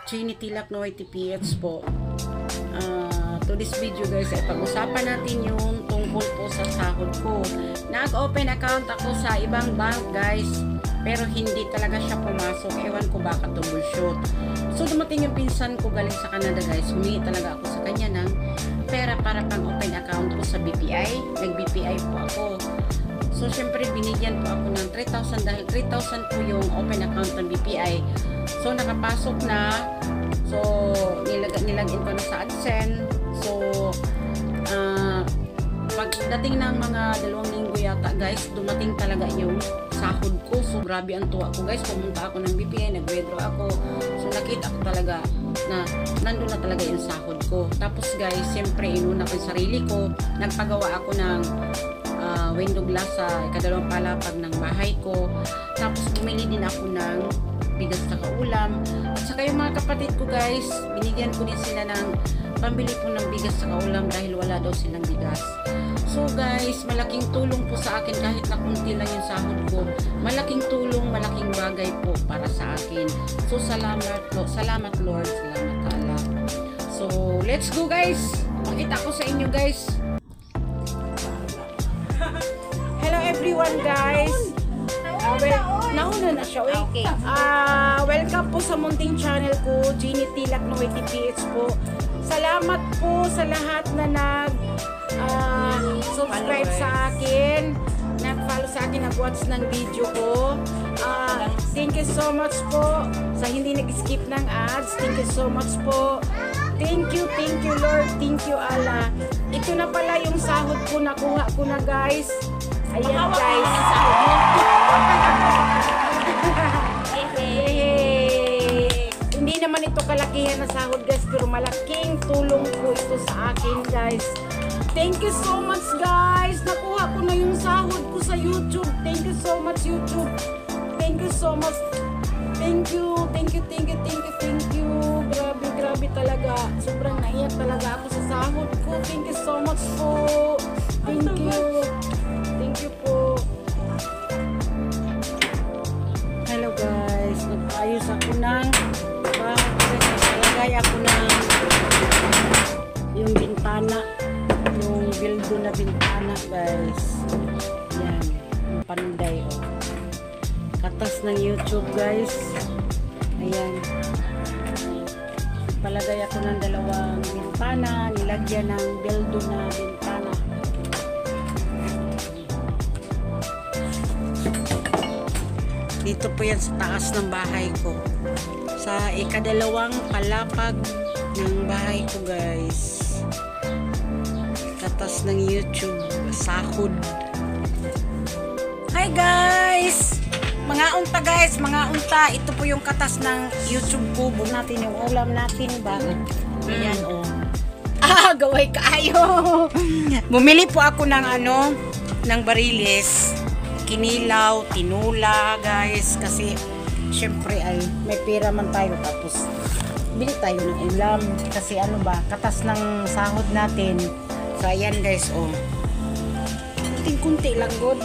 Jeannie Tilak Noy TPH po. To this video guys, ay pag-usapan natin yung tungkol po sa sahod ko. Nag-open account ako sa ibang bank guys, pero hindi talaga siya pumasok. Ewan ko baka troubleshoot. So dumating yung pinsan ko galing sa Canada guys, humingi talaga ako sa kanya ng pera para pang open account ko sa BPI. Nag-BPI po ako. So syempre binigyan po ako ng 3,000 dahil 3,000 po yung open account ng BPI. So nakapasok na. So nilagin ko na sa AdSense. So pagdating ng mga 2 linggo yata guys, dumating talaga yung sahod ko. So grabe ang tuwa ko guys. Pumunta ako ng BPI, nag-withdraw ako. So nakita ko talaga na nandun na talaga yung sahod ko. Tapos guys, siyempre inuna ko yung sarili ko. Nagpagawa ako ng window glass sa ikadalawang palapag ng bahay ko. Tapos bumili din ako ng bigas sa kaulam. At saka yung mga kapatid ko guys, binigyan ko din sila ng pambili po ng bigas sa kaulam dahil wala daw silang bigas. So guys, malaking tulong po sa akin kahit na kunti lang yung sahod ko. Malaking tulong, malaking bagay po para sa akin. So salamat Lord, salamat Allah. So let's go guys. Makita ko sa inyo guys. Hello everyone guys. Nauna na siya. Okay. Welcome po sa munting channel ko, Jeannie Tilak Noy TPH po. Salamat po sa lahat na subscribe sa akin, nag-follow sa akin, nag-watch ng video ko. Thank you so much po sa hindi nag-skip ng ads. Thank you so much po. Thank you Lord. Thank you Allah. Ito na pala yung sahod ko, nakuha ko na guys. Ayan guys. Hindi naman ito kalakihan na sahod guys, pero malaking tulong po ito sa akin guys. Thank you so much guys. Nakuha ko na yung sahod ko sa YouTube. Thank you so much YouTube. Thank you so much. Thank you. Grabe talaga. Sobrang naiyak talaga ako sa sahod ko. Thank you so much po. Thank you po. Hello guys. Nagpaayos ako ng nagpalagay ako ng yung bintana. Yung bildo na bintana guys. Yan. Yung panday oh. Katas ng YouTube guys. Ayan. Palagay ako ng 2 bintana, nilagyan ng bildo na bintana. Dito po yan sa taas ng bahay ko. Sa ikadalawang palapag ng bahay ko guys. Katas ng YouTube, sahod. Hi guys! Mga unta guys, mga unta. Ito po yung katas ng YouTube ko. Buo natin yung ulam natin ba? Ayan oh. Gaway kaayo. Bumili po ako ng ng bariles. Kinilaw, tinula guys. Kasi syempre ay may pera man tayo. Tapos bili tayo ng ulam. Kasi katas ng sahod natin. So ayan guys oh. Kunti lang good.